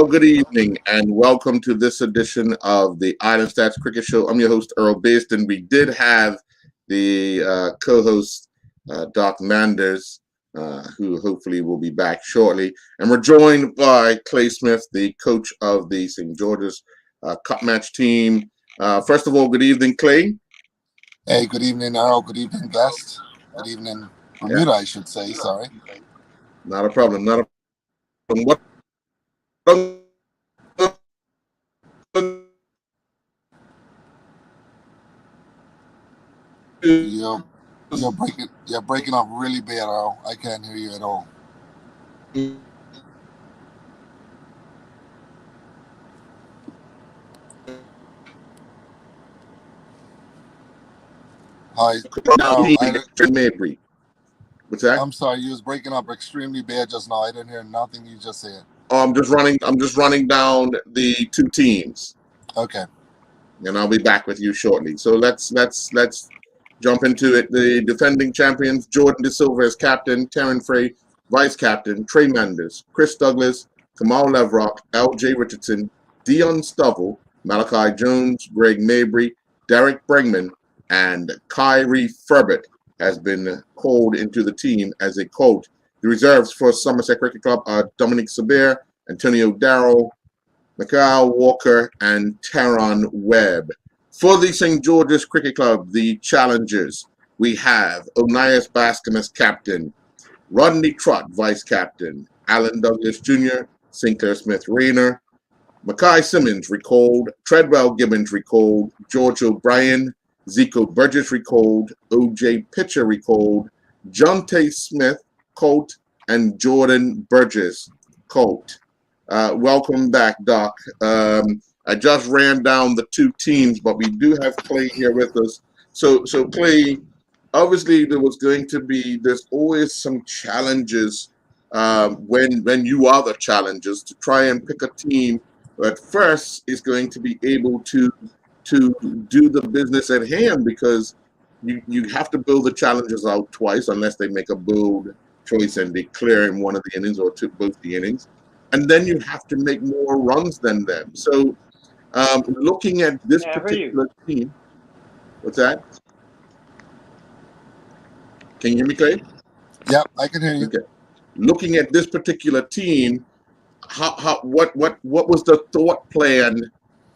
Well, good evening and welcome to this edition of the Island Stats Cricket Show. I'm your host, Earl Baston. We did have the co-host, Doc Manders, who hopefully will be back shortly. And we're joined by Clay Smith, the coach of the St. George's Cup Match team. First of all, good evening, Clay. Hey, good evening, Earl. Good evening, guest. Good evening, Bermuda, I should say. Sorry. Not a problem. Not a problem. What You're breaking up really bad, Earl. I can't hear you at all. Hi, Earl. What's that? I'm sorry, you was breaking up extremely bad just now. I didn't hear nothing you just said. Oh, I'm just running down the two teams. Okay. And I'll be back with you shortly. So let's jump into it. The defending champions: Jordan De Silva as captain, Terran Frey vice captain, Trey Manders, Chris Douglas, Kamal Levrock, L.J. Richardson, Dion Stovall, Malachi Jones, Greg Mabry, Derek Bregman, and Kyrie Furbert has been called into the team as a coach. The reserves for Somerset Cricket Club are Dominic Sabir, Antonio Darrow, Mikhail Walker, and Taron Webb. For the St. George's Cricket Club, the challengers, we have Onias Bascom as captain, Rodney Trott, vice captain, Alan Douglas Jr., Sinclair Smith Rayner, Mackay Simmons recalled, Treadwell Gibbons recalled, George O'Brien, Zico Burgess recalled, O.J. Pitcher recalled, Jonte Smith, Colt, and Jordan Burgess, Colt. Welcome back, Doc. I just ran down the two teams, but we do have Clay here with us. So Clay, obviously there's always some challenges when you are the challengers to try and pick a team that first is going to be able to do the business at hand, because you have to build the challengers out twice unless they make a bold choice and declare in one of the innings or both the innings. And then you have to make more runs than them. So looking at this particular team, what's that? Can you hear me, Clay? Yep, I can hear you. Okay. Looking at this particular team, what was the thought plan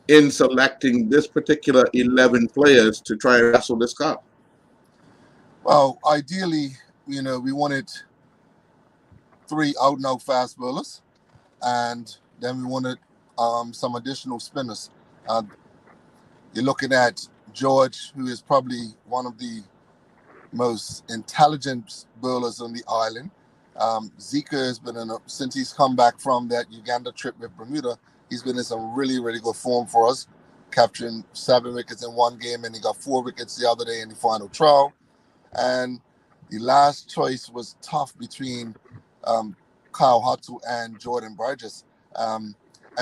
in selecting this particular 11 players to try and wrestle this cup? Well, ideally, we wanted 3 out-and-out fast bowlers, and then we wanted some additional spinners. You're looking at George, who is probably one of the most intelligent bowlers on the island. Zika has been since he's come back from that Uganda trip with Bermuda, he's been in some really, really good form for us, capturing 7 wickets in one game, and he got 4 wickets the other day in the final trial. And the last choice was tough between Kyle Huttu and Jordan Burgess. And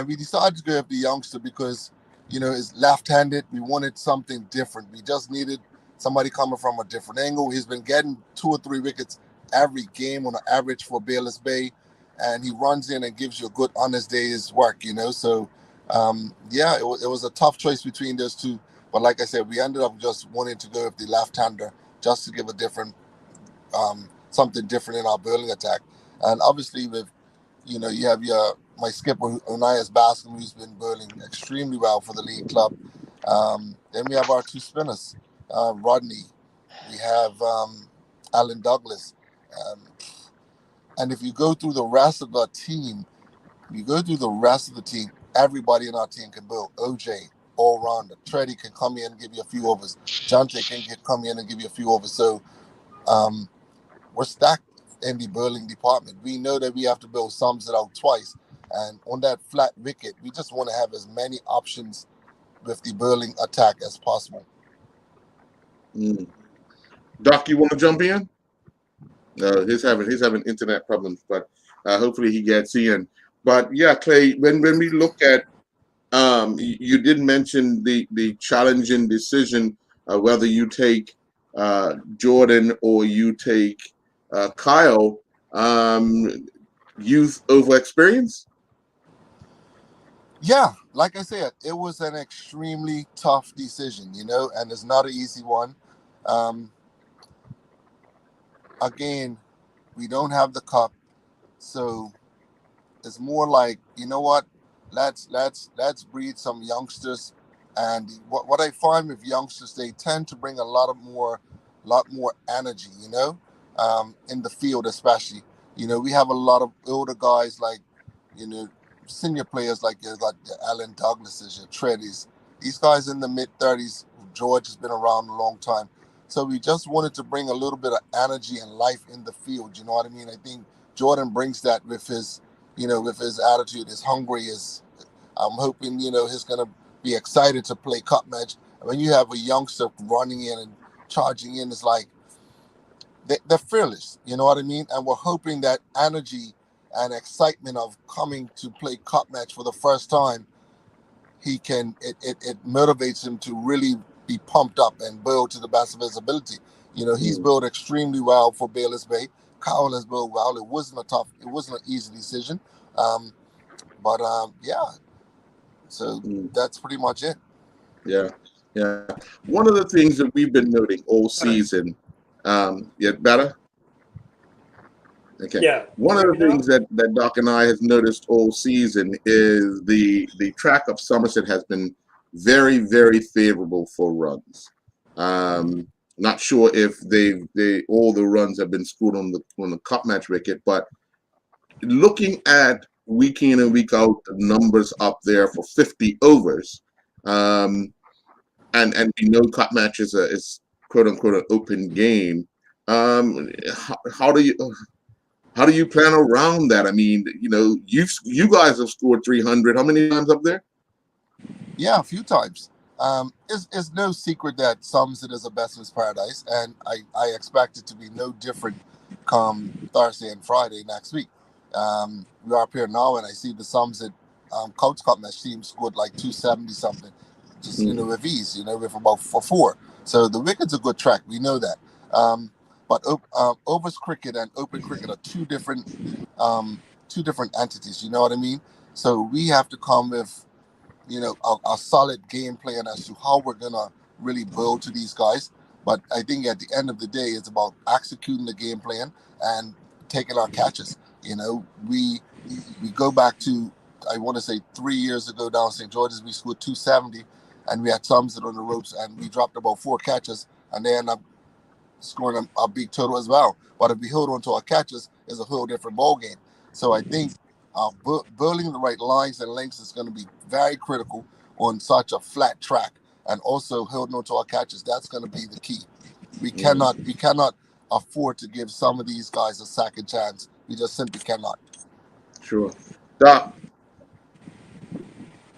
we decided to go with the youngster because, he's left-handed. We wanted something different. We just needed somebody coming from a different angle. He's been getting 2 or 3 wickets every game on an average for Bayless Bay, and he runs in and gives you a good honest day's work, So, it was a tough choice between those two. But like I said, we ended up just wanting to go with the left-hander just to give a different, something different in our bowling attack. And obviously with, you have my skipper, Onias Bascom, who's been bowling extremely well for the league club. Then we have our 2 spinners, Rodney. We have Alan Douglas. And if you go through the rest of the team, everybody in our team can bowl. OJ, all-rounder. Treddy can come in and give you a few overs. Jonte can come in and give you a few overs. So we're stacked in the bowling department. We know that we have to bowl sums it out twice. And on that flat wicket, we just want to have as many options with the bowling attack as possible. Doc, you want to jump in? He's having internet problems, but hopefully he gets in. But yeah, Clay, when we look at, you did mention the challenging decision whether you take Jordan or you take Kyle, youth over experience? Yeah, like I said, it was an extremely tough decision, and it's not an easy one. Um, Again, we don't have the cup, so it's more like, what, let's breed some youngsters. And what I find with youngsters, they tend to bring a lot more energy, in the field, especially. We have a lot of older guys, like, you know senior players, like you got the Allen Douglases, your Treddies, these guys in the mid-30s. George has been around a long time, so we just wanted to bring a little bit of energy and life in the field. You know what I mean? I think Jordan brings that with his attitude, his hungry, his. I'm hoping he's gonna be excited to play cup match. When you have a youngster running in and charging in, it's like they're fearless. You know what I mean? And we're hoping that energy and excitement of coming to play cup match for the first time, it motivates him to really be pumped up and build to the best of his ability. He's Mm, built extremely well for Bayless Bay. Kyle has built well. It wasn't an easy decision. Um, but yeah, so mm, that's pretty much it. yeah, yeah. One of the things that we've been noting all season, yeah, better. Okay. Yeah, One you of hear the me things now? that Doc and I has noticed all season is the track of Somerset has been very, very favorable for runs. Um, Not sure if they all the runs have been scored on the cup match wicket, but looking at week in and week out, the numbers up there for 50 overs, um, and we know cup match is quote unquote an open game. How do you plan around that? I mean, you guys have scored 300. How many times up there? Yeah, a few times. It's no secret that Somerset is a Bestman's paradise, and I expect it to be no different come Thursday and Friday next week. We are up here now, and I see the Somerset Coach Cup match team scored like 270 something, just Mm, with ease, with about for four. So the wicket's a good track. We know that. But overs cricket and open cricket are two different entities. You know what I mean? So we have to come with a solid game plan as to how we're gonna really build to these guys. But I think at the end of the day, it's about executing the game plan and taking our catches. We go back to, I want to say, 3 years ago down St. George's. We scored 270, and we had Somerset on the ropes, and we dropped about four catches, and they end up scoring a big total as well. But if we hold on to our catches, it's a whole different ball game. So I think building the right lines and lengths is going to be very critical on such a flat track, and also holding on to our catches. That's going to be the key. We mm, cannot afford to give some of these guys a second chance. We just simply cannot. sure. Doc,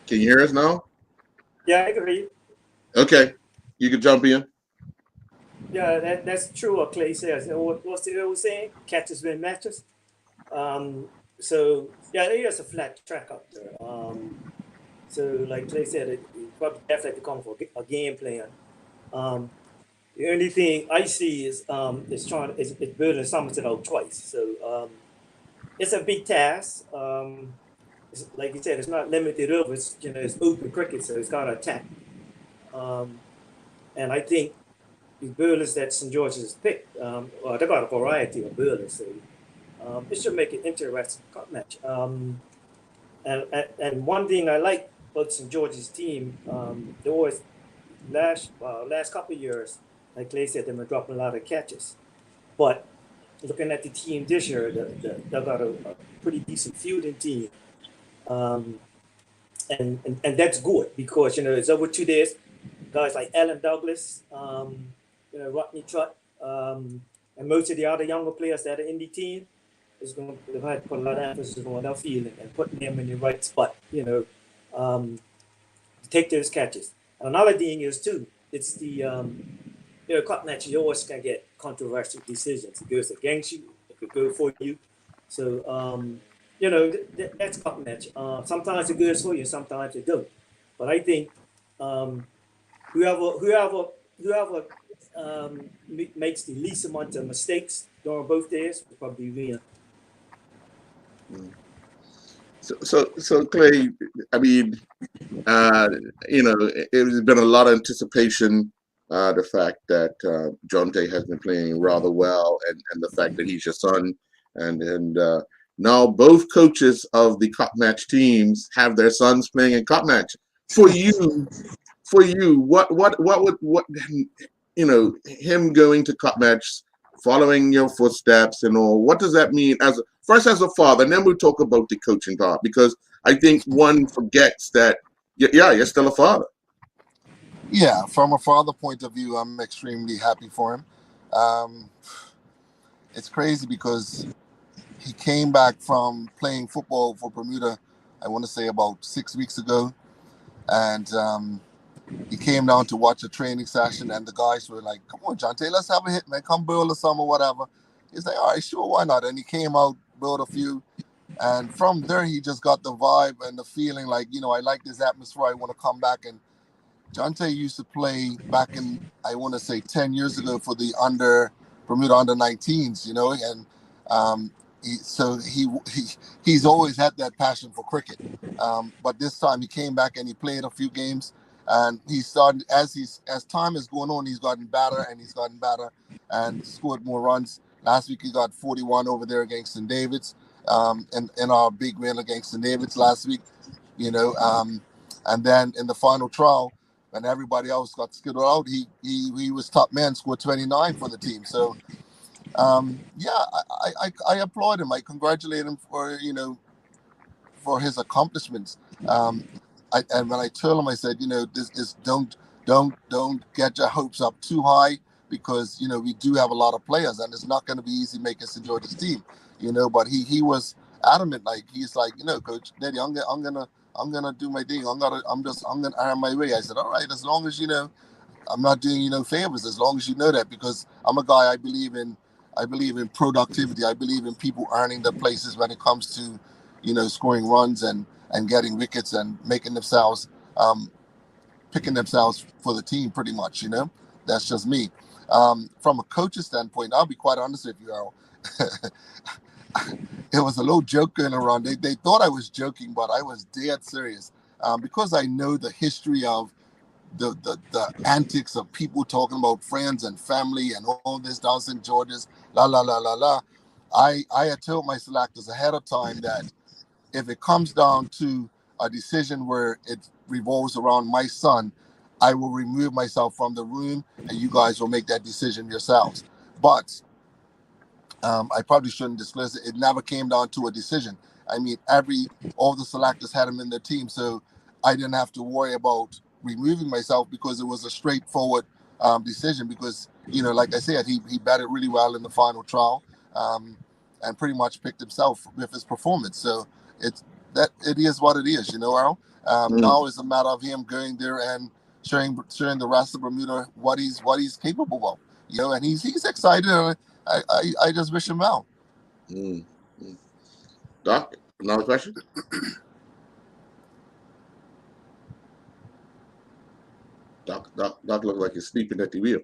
can you hear us now? Yeah, I agree. Okay, you can jump in. Yeah, that's true what Clay says. What's the old saying? Catches win matches. So yeah, it is a flat track up there. So like Clay said, it probably definitely come for a game plan. Um, the only thing I see is building Somerset out twice. So it's a big task. Like you said, it's not limited over. It's open cricket, so it's got to attack. Um, and I think the bowlers that St. George's has picked, well, they got a variety of bowlers, so it should make it interesting cup match. And one thing I like about St. George's team, they always last couple of years, like Clay said, they've been dropping a lot of catches. But looking at the team this year, they got a pretty decent fielding team. Um, and that's good because it's over 2 days. Guys like Alan Douglas, Rodney Trott, and most of the other younger players that are in the team they've had to put a lot of emphasis on their fielding and putting them in the right spot. To take those catches. And another thing is too, it's the cup match. You always can get controversial decisions. It goes against you. It could go for you. So that's cup match. Sometimes it goes for you, sometimes it don't. But I think um, whoever makes the least amount of mistakes during both days will probably win. Mm. So Clay, I mean, there's been a lot of anticipation. The fact that Jonte has been playing rather well, and the fact that he's your son, and now both coaches of the cup match teams have their sons playing in cup match. For you, what him going to cup match, following your footsteps and all, what does that mean as a father, and then we'll talk about the coaching part, because I think one forgets that you're still a father. Yeah, from a father point of view, I'm extremely happy for him. It's crazy because he came back from playing football for Bermuda, I want to say about 6 weeks ago, and he came down to watch a training session, and the guys were like, "Come on, Jonte, let's have a hit, man. Come build or some or whatever." He's like, "All right, sure, why not?" And he came out, built a few, and from there he just got the vibe and the feeling like, I like this atmosphere. I want to come back. And Jonte used to play back in, I want to say 10 years ago for the Bermuda under 19s, and he's always had that passion for cricket. But this time he came back and he played a few games, and he started as time is going on, he's gotten better and scored more runs. Last week he got 41 over there against St. David's, in our big win against St. David's last week, and then in the final trial, when everybody else got skittled out, he was top man, scored 29 for the team. So I applaud him. I congratulate him for his accomplishments. And when I told him, I said, this is don't get your hopes up too high, because we do have a lot of players, and it's not going to be easy making St. George's team. But he was adamant. Like, he's like, Coach Daddy, I'm gonna do my thing. I'm gonna earn my way. I said, all right, as long as I'm not doing you no favors, as long as you know that, because I'm a guy, I believe in productivity. I believe in people earning their places when it comes to scoring runs and getting wickets and making themselves picking themselves for the team, pretty much. That's just me. From a coach's standpoint, I'll be quite honest with you, Errol. It was a little joke going around. They thought I was joking, but I was dead serious, because I know the history of the antics of people talking about friends and family and all this down St. George's, la la la la la. I had told my selectors ahead of time that if it comes down to a decision where it revolves around my son, I will remove myself from the room, and you guys will make that decision yourselves. But I probably shouldn't disclose it. It never came down to a decision. I mean, all the selectors had him in their team, so I didn't have to worry about removing myself, because it was a straightforward decision. Because like I said, he batted really well in the final trial, and pretty much picked himself with his performance. So it is what it is, Errol. Now it's a matter of him going there and showing the rest of Bermuda what he's capable of. And he's excited. I just wish him well. Doc, another question? Doc looks like he's sleeping at the wheel.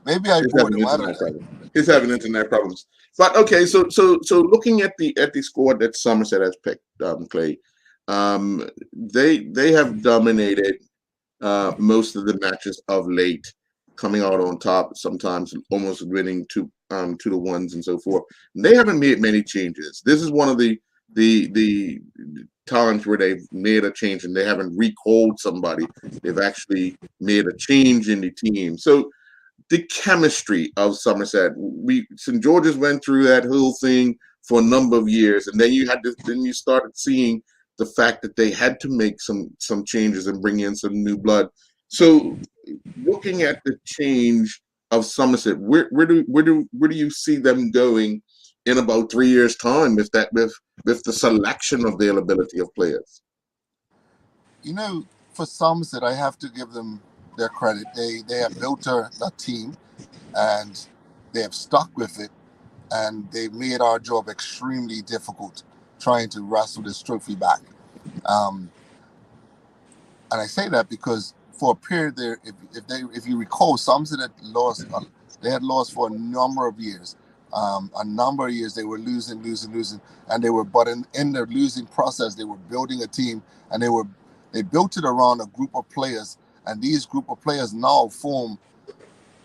Maybe I bored him. I don't know. He's having internet problems. But okay, so looking at the squad that Somerset has picked, Clay, they have dominated most of the matches of late, coming out on top, sometimes almost winning 2-1 and so forth. And they haven't made many changes. This is one of the times where they've made a change and they haven't recalled somebody. They've actually made a change in the team. So the chemistry of Somerset, St. George's went through that whole thing for a number of years, and then you started seeing the fact that they had to make some changes and bring in some new blood. So looking at the change of Somerset, where do you see them going in about 3 years' time with the selection availability of players? For Somerset, I have to give them their credit. They have built a team, and they have stuck with it, and they've made our job extremely difficult trying to wrestle this trophy back. And I say that because for a period there, if you recall, Somerset had lost. They had lost for a number of years. A number of years they were losing, and but in their losing process, they were building a team, and they built it around a group of players, and these group of players now form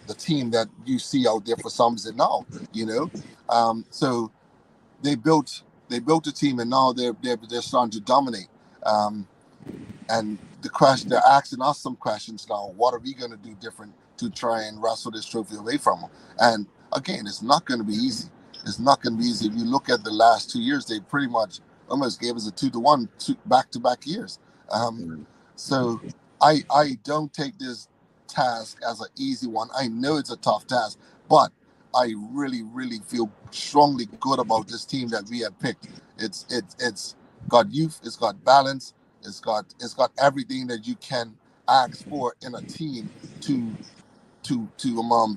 the team that you see out there for Somerset now. So they built a team, and now they're starting to dominate. And they're asking us some questions now. What are we going to do different to try and wrestle this trophy away from them? And again, it's not going to be easy. It's not going to be easy. If you look at the last 2 years, they pretty much almost gave us a 2-1 back-to-back years. So I don't take this task as an easy one. I know it's a tough task, but I really, really feel strongly good about this team that we have picked. It's got youth, it's got balance, it's got everything that you can ask for in a team to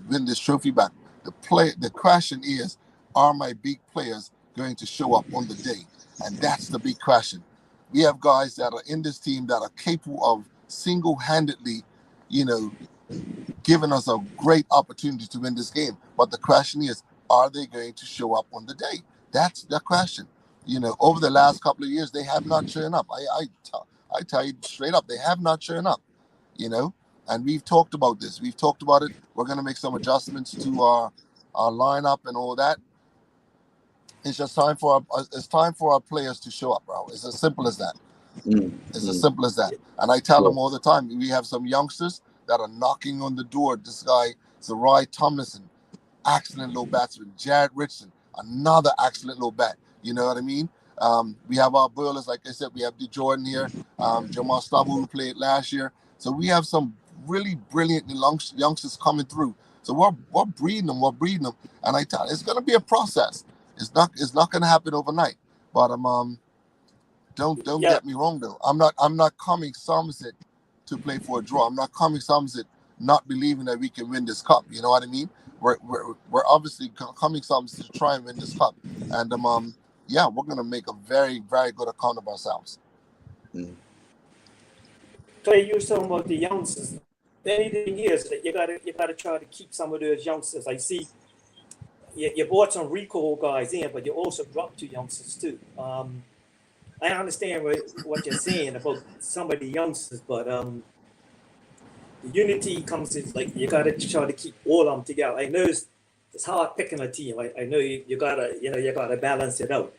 win this trophy back. The question is, are my big players going to show up on the day? And that's the big question. We have guys that are in this team that are capable of single-handedly, giving us a great opportunity to win this game. But the question is, are they going to show up on the day? That's the question. Over the last couple of years, they have not shown up. I tell you straight up, they have not shown up. And we've talked about this. We've talked about it. We're going to make some adjustments to our lineup and all that. It's just time for our players to show up, bro. It's as simple as that. It's as simple as that. And I tell them all the time, we have some youngsters that are knocking on the door. This guy, Zarai Tomlinson, excellent little batsman. Jared Richardson, another excellent little bat. You know what I mean? We have our bowlers, like I said, we have Jordan here, Jamal Stubble, who played last year. So we have some really brilliant youngsters coming through. So we're breeding them, and I tell you, it's going to be a process. It's not going to happen overnight. But don't get me wrong though. I'm not coming Somerset to play for a draw. I'm not coming Somerset not believing that we can win this cup. You know what I mean? We're obviously coming Somerset to try and win this cup, and we're going to make a very, very good account of ourselves. Clay, you were talking about the youngsters. The only thing is that you gotta try to keep some of those youngsters. I see you brought some recall guys in, but you also dropped 2 youngsters too. I understand what you're saying about some of the youngsters, but the unity comes in, like, you gotta try to keep all of them together. I know it's hard picking a team. I know you gotta balance it out.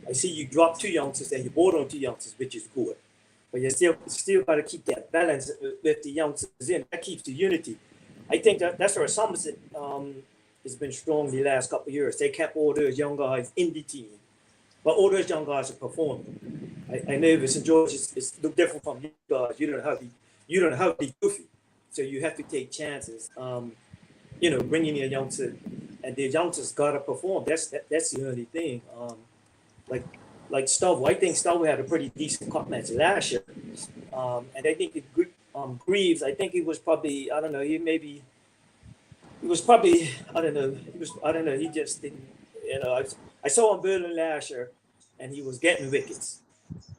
I see you dropped 2 youngsters and you brought on 2 youngsters, which is good. But you still got to keep that balance with the youngsters in. That keeps the unity. I think that's where Somerset has been strong the last couple of years. They kept all those young guys in the team, but all those young guys are performing. I know St. George is no different from you guys. You don't have the trophy, so you have to take chances. Bringing in a youngster, and the youngsters got to perform. That's the only thing. Like Stovall, I think Stovall had a pretty decent cup match last year, and I think Greaves. I think he was probably, I don't know. He was probably, I don't know. He just didn't. I saw him bowling last year, and he was getting wickets.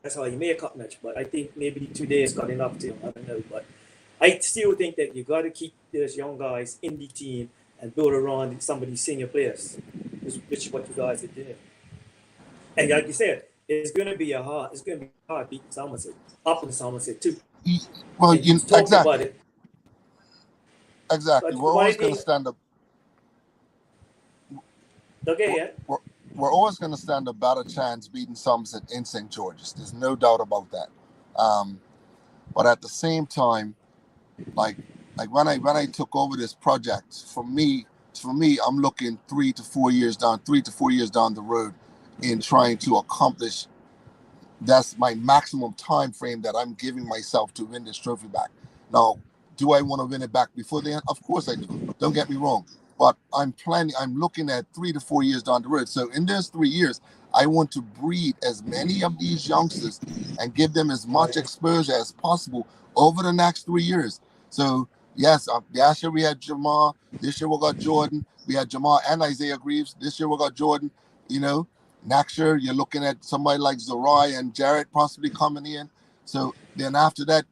That's how he made a cup match. But I think maybe 2 days got enough to him. I don't know. But I still think that you got to keep those young guys in the team and build around some of these senior players, which is what you guys are doing. And like you said, it's going to be hard beating Somerset, up in Somerset too. Well, exactly. About it. Exactly. We're always going to stand up. Okay, yeah. We're always going to stand a better chance beating Somerset in St. George's. There's no doubt about that. But at the same time, like when I took over this project, for me, I'm looking 3 to 4 years down the road in trying to accomplish. That's my maximum time frame that I'm giving myself to win this trophy back. Now, do I want to win it back before the end? Of course I do. Don't get me wrong. But I'm looking at 3 to 4 years down the road. So in those 3 years, I want to breed as many of these youngsters and give them as much exposure as possible over the next 3 years. So yes, last year we had Jamal. This year we got Jordan. We had Jamal and Isaiah Greaves. This year we got Jordan. Next year, you're looking at somebody like Zarai and Jared possibly coming in. So then after that,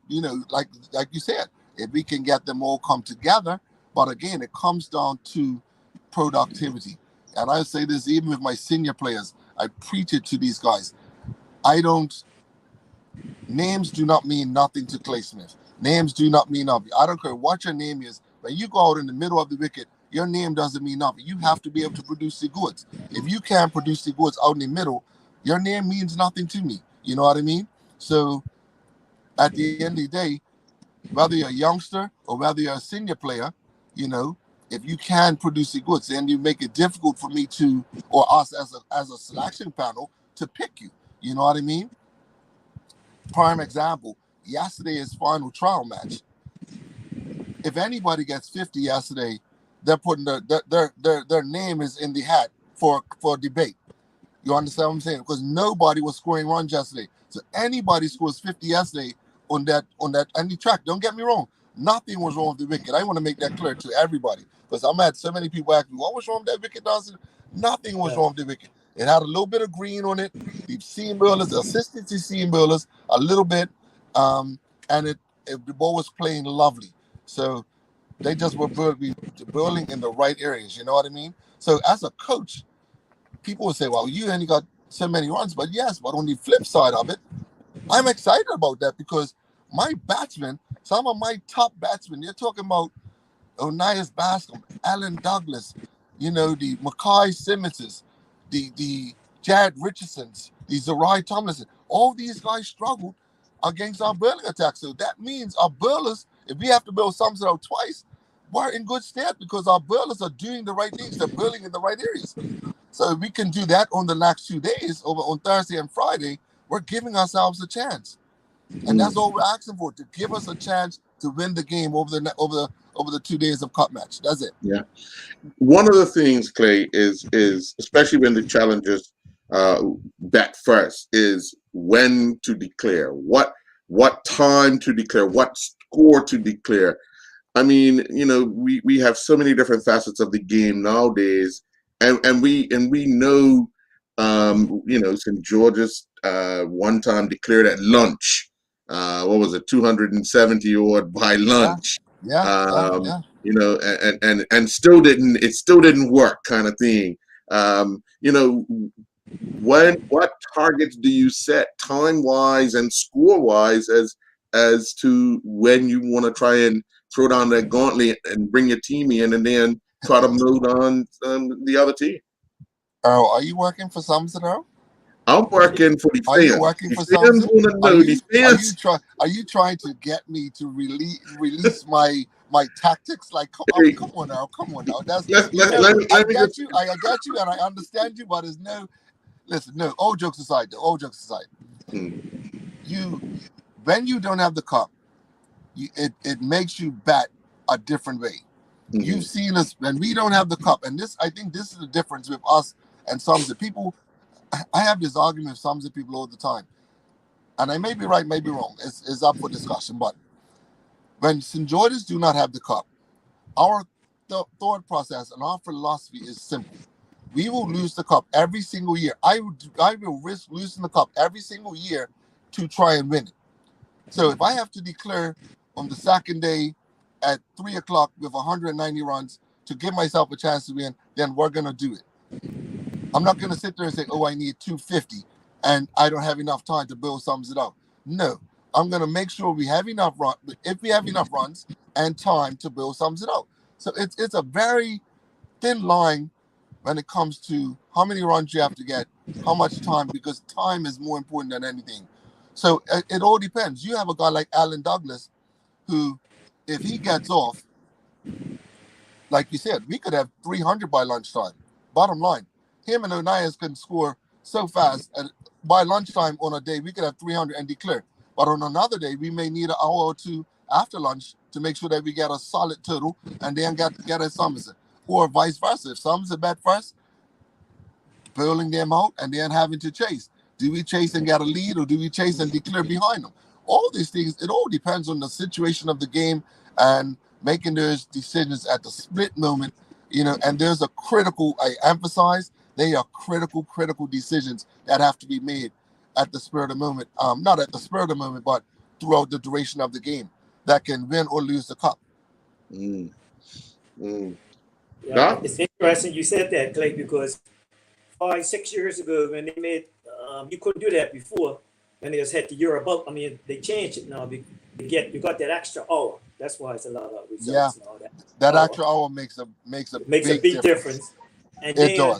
like you said, if we can get them all come together, but again, it comes down to productivity. and I say this even with my senior players, I preach it to these guys. Names do not mean nothing to Clay Smith. Names do not mean nothing. I don't care what your name is. When you go out in the middle of the wicket, your name doesn't mean nothing. You have to be able to produce the goods. If you can't produce the goods out in the middle, your name means nothing to me. You know what I mean? So at the end of the day, whether you're a youngster or whether you're a senior player, if you can produce the goods, then you make it difficult for me to, or us as a selection panel, to pick you. You know what I mean? Prime example, yesterday's final trial match. If anybody gets 50 yesterday, they're putting their name is in the hat for debate. You understand what I'm saying? Because nobody was scoring runs yesterday. So anybody scores 50 yesterday on that any track, don't get me wrong, nothing was wrong with the wicket. I want to make that clear to everybody, because I'm had so many people ask me, what was wrong with that wicket, Dawson? Nothing was wrong with the wicket. It had a little bit of green on it, the seam bowlers, assisted to seam bowlers, a little bit, and the ball was playing lovely. So they just were bowling in the right areas. You know what I mean? So as a coach, people would say, well, you only got so many runs. But yes, but on the flip side of it, I'm excited about that, because my batsmen, some of my top batsmen, you're talking about Onias Bascom, Alan Douglas, the Mackay Simmonses, the Jared Richardsons, the Zarai Tomlinson, all these guys struggled against our bowling attack. So that means our bowlers, if we have to bowl something out twice, we're in good stead, because our bowlers are doing the right things. They're bowling in the right areas. So if we can do that on the next 2 days, over on Thursday and Friday, we're giving ourselves a chance. And that's all we're asking for, to give us a chance to win the game over the 2 days of cup match. That's it. Yeah. One of the things, Clay, is especially when the challengers bat first, is when to declare, what time to declare, what score to declare. I mean, we have so many different facets of the game nowadays, and we know, St. George's one time declared at lunch. What was it, 270 odd by lunch? Yeah. And still didn't work, kind of thing. What targets do you set time wise and score wise as to when you want to try and throw down that gauntlet and bring your team in, and then try to move on the other team? Earl, are you working for Samson, Earl? I'm working for the fans. Are you working for the fans Samson? want to know. The fans. Are you trying to get me to release my tactics? Like, come on now. That's Let me I got you, and I understand you, but there's no. Listen, no. All jokes aside, when you don't have the cup, it makes you bat a different way. Mm-hmm. You've seen us when we don't have the cup, and I think this is the difference with us and some of the people. I have this argument with some of the people all the time, and I may be right, may be wrong. It's up for discussion. But when St. George's do not have the cup, our thought process and our philosophy is simple. We will lose the cup every single year. I will risk losing the cup every single year to try and win it. So if I have to declare on the second day at 3 o'clock with 190 runs to give myself a chance to win, then we're going to do it. I'm not going to sit there and say, oh, I need 250 and I don't have enough time to build sums it out. No, I'm going to make sure we have enough runs, if we have enough runs and time to build sums it out. So it's a very thin line when it comes to how many runs you have to get, how much time, because time is more important than anything. So it all depends. You have a guy like Alan Douglas who, if he gets off, like you said, we could have 300 by lunchtime. Bottom line, him and Onias can score so fast. And by lunchtime on a day, we could have 300 and declare. But on another day, we may need an hour or two after lunch to make sure that we get a solid total and then get a Somerset. Or vice versa. If Somerset bat first, bowling them out and then having to chase. Do we chase and get a lead, or do we chase and declare behind them? All these things, it all depends on the situation of the game and making those decisions at the split moment, and there's a critical, I emphasize, they are critical decisions that have to be made at the spur of the moment. Not at the spur of the moment, but throughout the duration of the game that can win or lose the cup. Yeah, Doc? it's interesting you said that, Clay, because 5, 6 years ago when they made, you couldn't do that before when they was had the Euro boat. I mean, they changed it now. You got that extra hour. That's why it's a lot of Yeah, results and all that. that Hour extra hour makes a it makes a big big difference. difference. And It then does.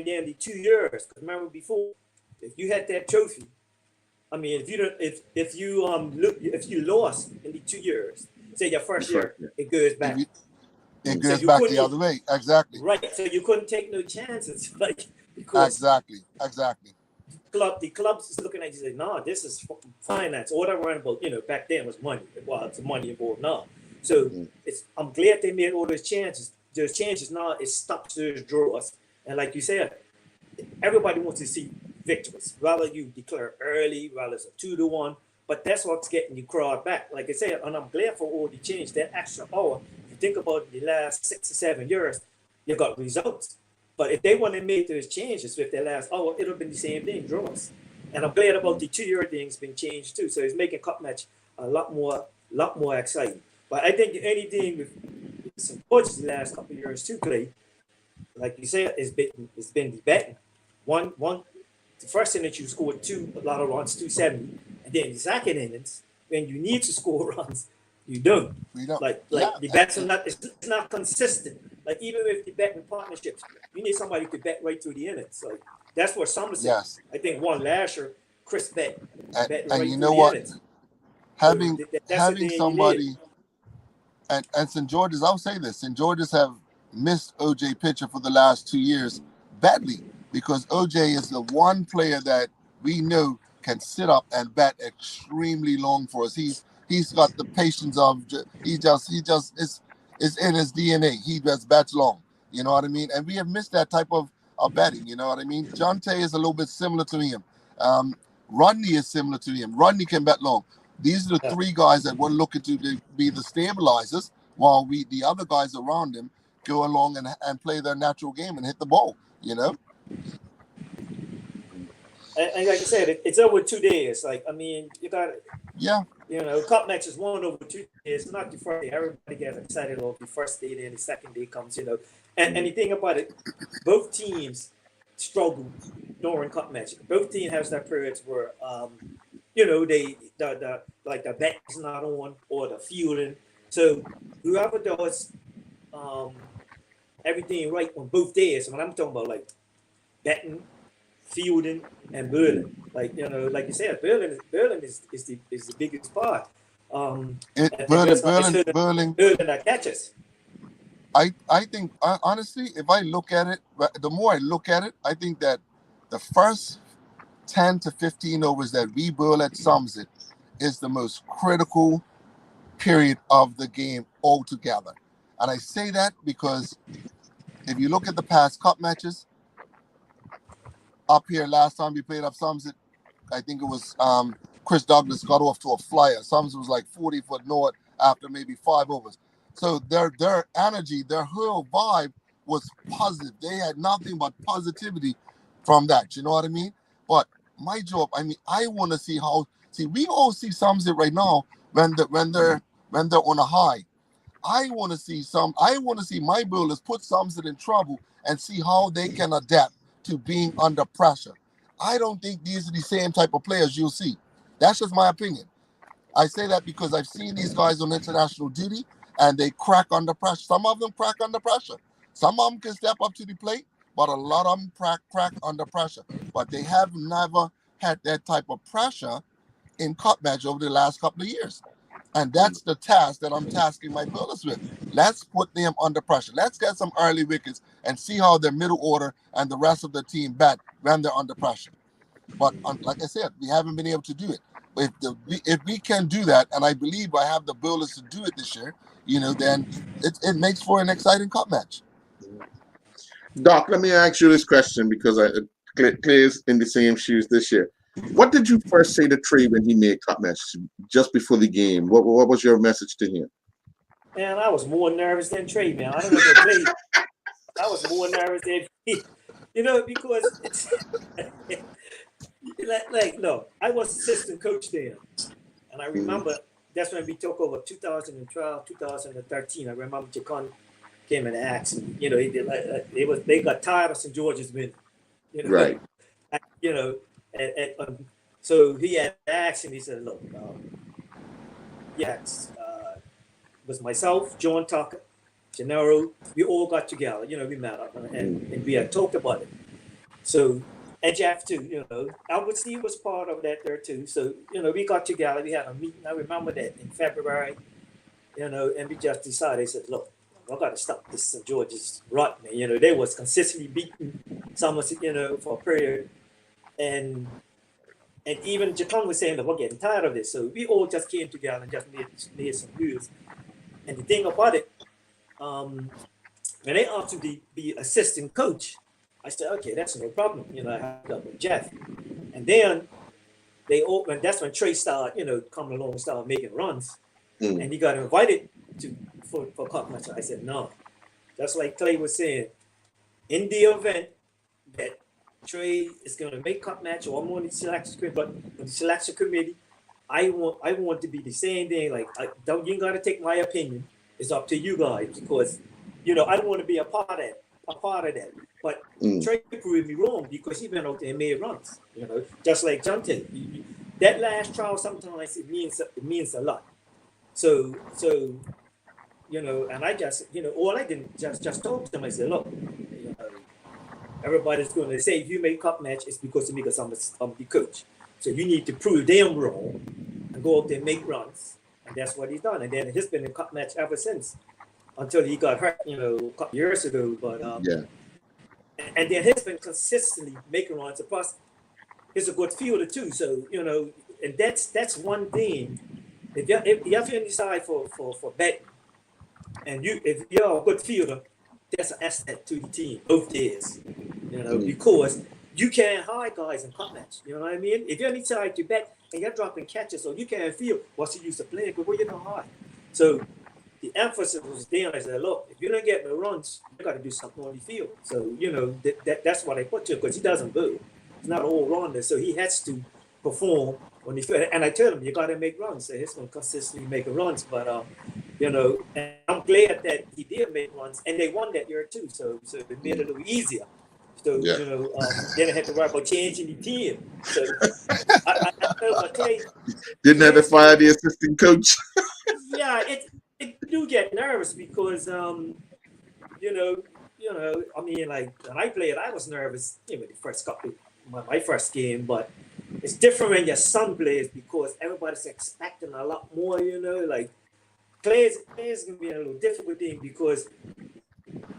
then the 2 years. 'Cause remember before, if you had that trophy, I mean, if you don't, if you lost in the 2 years, say your first year, it goes If back. you, it So goes you back the couldn't, other way. Exactly. right? So you couldn't take no chances, like because Exactly. the clubs is looking at you and say, no, this is finance. All that run about, back then was money. Well, it's money involved now. So I'm glad they made all those changes. Those changes now it stops those draws. And like you said, everybody wants to see victories. Rather you declare early, rather it's a 2-1. But that's what's getting you crowd back. Like I said, and I'm glad for all the change, that extra hour. If you think about the last 6 or 7 years, you got results. But if they want to make those changes with their last hour, it'll be the same thing, draws. And I'm glad about the 2 year thing's been changed too. So it's making cup match a lot more exciting. But I think anything with some coaches the last couple of years too, Clay, like you said, it's been the betting. One the first innings you scored a lot of runs, 270. And then the second innings, when you need to score runs, you don't. We don't. Like Yeah. the bets are not it's not consistent. Like even with the betting partnerships, you need somebody to bet right through the innings. Like that's what Somerset, Yes. I think, won last year. Chris bet And right you through know the what? innings. Having So that's the having thing you somebody and St. George's, I'll say this: St. George's have missed OJ Pitcher for the last 2 years badly because OJ is the one player that we know can sit up and bat extremely long for us. He's got the patience of he just is in his DNA. He just bats long. You know what I mean? And we have missed that type of batting. You know what I mean? Jonte is a little bit similar to him. Rodney is similar to him. Rodney can bat long. These are the need. three guys that we're looking to be the stabilizers, while the other guys around him go along and play their natural game and hit the ball. You know? And like I said, it's over 2 days. Like I mean, you got Yeah. cup matches won over 2 days, not the first day. Everybody gets excited over the first day, then the second day comes, And the thing about it, both teams struggle during cup matches. Both teams have their periods where, they the bet is not on or the fielding. So whoever does everything right on both days, when I'm talking about like betting, fielding, and Berlin. Like like you said, Berlin is the biggest part. And Berlin. Berlin that catches. I think honestly, if I look at it, the more I look at it, I think that the first 10 to 15 overs that we bowl at Somerset is the most critical period of the game altogether. And I say that because if you look at the past cup matches, up here last time we played up Somerset, I think it was Chris Douglas got off to a flyer. Somerset was like 40 foot north after maybe 5 overs. So their energy, their whole vibe was positive. They had nothing but positivity from that. You know what I mean? But my job, I mean, I want to see we all see Somerset right now when they're on a high. I want to see my bowlers put Somerset in trouble and see how they can adapt to being under pressure. I don't think these are the same type of players you'll see. That's just my opinion. I say that because I've seen these guys on international duty and they crack under pressure. Some of them crack under pressure. Some of them can step up to the plate, but a lot of them crack under pressure. But they have never had that type of pressure in cup match over the last couple of years. And that's the task that I'm tasking my bowlers with. Let's put them under pressure. Let's get some early wickets and see how their middle order and the rest of the team bat when they're under pressure. But like I said, we haven't been able to do it. But if we can do that, and I believe I have the bowlers to do it this year, then it makes for an exciting cup match. Doc, let me ask you this question because Clay's in the same shoes this year. What did you first say to Trey when he made cup match just before the game? What was your message to him? Man, I was more nervous than Trey, man. I don't know if Trey. I was more nervous than he, because it's no, I was assistant coach there, and I remember that's when we took over 2012, 2013. I remember Jacon came and asked me. You know, they got tired of St. George's winning. You know, Right. you know, so he had asked him. He said, "Look, yes, it was myself, John Tucker, Gennaro. We all got together. You know, we met up and we had talked about it. So." And Jeff too, you know, Albert Steve was part of that there too. So, you know, we got together, we had a meeting. I remember that in February, you know, and we just decided, they said, look, I got to stop this St. George's rot, man. You know, they was consistently beating Somerset, you know, for a period. And even Japan was saying that we're getting tired of this. So we all just came together and just made some moves. And the thing about it, when they asked me to be assistant coach, I said, okay, that's no problem. You know, I had up with Jeff. And then and that's when Trey started, you know, coming along and started making runs. And he got invited for cup match. I said, no. Just like Clay was saying, in the event that Trey is going to make cup match or I'm on the selection committee, but on the selection committee, I want to be the same thing. Like, you ain't got to take my opinion. It's up to you guys because, you know, I don't want to be a part of that. But Trey proved me wrong because he went out there and made runs. You know, just like Jonte. That last trial sometimes it means a lot. So you know, and I just, you know, all I did just talk to them. I said, look, you know, everybody's going to say if you make cup match, it's because you make us the coach. So you need to prove them wrong and go out there and make runs, and that's what he's done. And then he's been in cup match ever since. Until he got hurt, you know, a couple years ago. But and then he's been consistently making runs. Plus, he's a good fielder too. So you know, and that's one thing. If you decide for betting, and if you're a good fielder, that's an asset to the team both days. You know, because you can't hide guys in cup match. You know what I mean? If you decide to bet and you're dropping catches, or you can't field, what's the use of playing? But where you don't hide. So the emphasis was there. I said, look, if you don't get no runs, you got to do something on the field. So, you know, that's what I put to him because he doesn't boo. He's not all rounder. So he has to perform on the field. And I tell him, you got to make runs. So he's going to consistently make runs. But, you know, and I'm glad that he did make runs. And they won that year too. So it made it a little easier. So, you know, then I had to worry about changing the team. So I Clay, didn't have to fire the assistant coach. Yeah, it do get nervous because you know, I mean, like when I played, I was nervous, you know, the first couple, my first game, but it's different when your son plays because everybody's expecting a lot more, you know, like players gonna be a little difficult thing because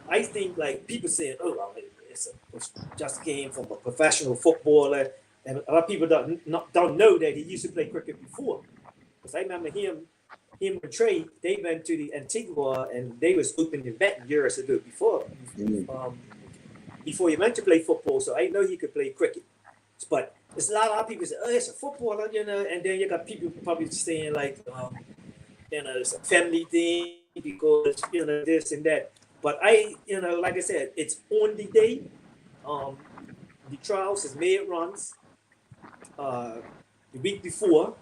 I think like people saying, oh, well, it's just game from a professional footballer, and a lot of people don't know that he used to play cricket before, because I remember him and Trey, they went to the Antigua and they was open and betting years ago before he went to play football. So I know he could play cricket. But there's a lot of people say, oh, it's a footballer, you know, and then you got people probably saying like, you know, it's a family thing because, you know, this and that. But I, you know, like I said, it's on the day. The trials has made runs the week before.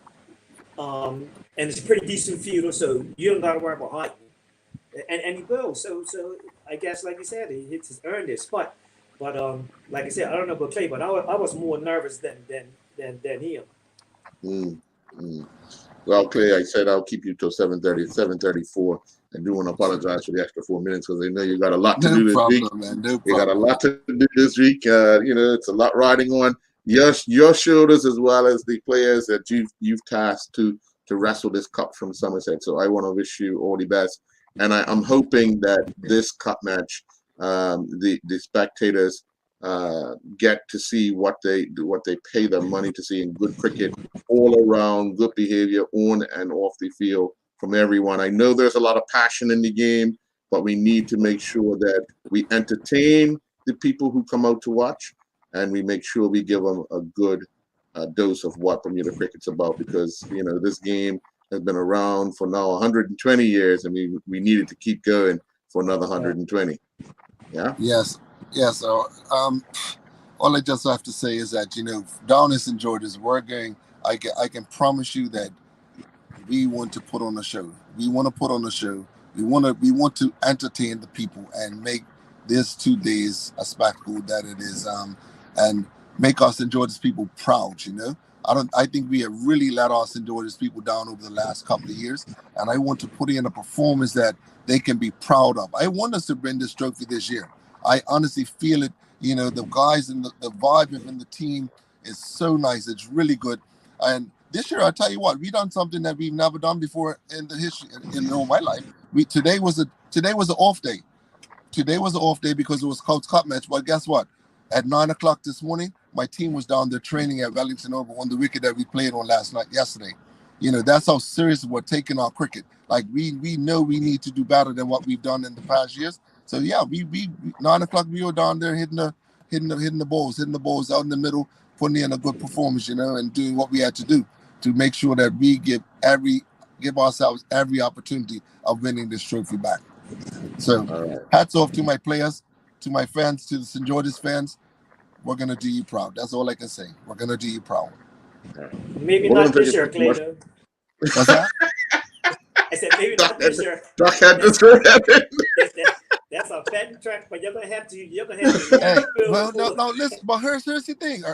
And it's a pretty decent fielder, so you don't got to worry about height. And he will. So I guess, like you said, he hits his earned his spot. But like I said, I don't know about Clay, but I was more nervous than him. Well, Clay, I said I'll keep you till 7:30, 7:34. I do want to apologize for the extra 4 minutes because I know you got a lot to do this week. Man, no you got a lot to do this week. You know, it's a lot riding on your shoulders as well as the players that you've tasked to wrestle this cup from Somerset. So I want to wish you all the best, and I'm hoping that this cup match, the spectators get to see what they pay their money to see in good cricket all around, good behavior on and off the field from everyone. I know there's a lot of passion in the game, but we need to make sure that we entertain the people who come out to watch, and we make sure we give them a good dose of what Bermuda cricket's about, because, you know, this game has been around for now 120 years, and we needed to keep going for another 120. Yeah. Yes. So all I just have to say is that, you know, down in St. George's, I can promise you that we want to put on a show. We want to put on a show. We want to entertain the people and make this 2 days a spectacle that it is, and make us St. George's people proud. I think we have really let our St. George's people down over the last couple of years, and I want to put in a performance that they can be proud of. I want us to bring this trophy this year. I honestly feel it. The guys and the vibe within the team is so nice. It's really good. And this year, I tell you what, we done something that we've never done before in the history in all my life. Today was an off day. Today was an off day because it was Coach Cup match. But guess what? At 9 o'clock this morning, my team was down there training at Wellington Oval on the wicket that we played on yesterday. That's how serious we're taking our cricket. Like we know we need to do better than what we've done in the past years. So yeah, we 9 o'clock we were down there hitting the balls out in the middle, putting in a good performance, and doing what we had to do to make sure that we give ourselves every opportunity of winning this trophy back. So hats off to my players, to my fans, to the St. George's fans. We're gonna do you proud. That's all I can say. We're gonna do you proud. Maybe not this year, Clay. What's that? I said maybe not this year. Duck had this right. That's a betting track, but you're gonna have to. Hey, well, no. Listen, but here's the thing.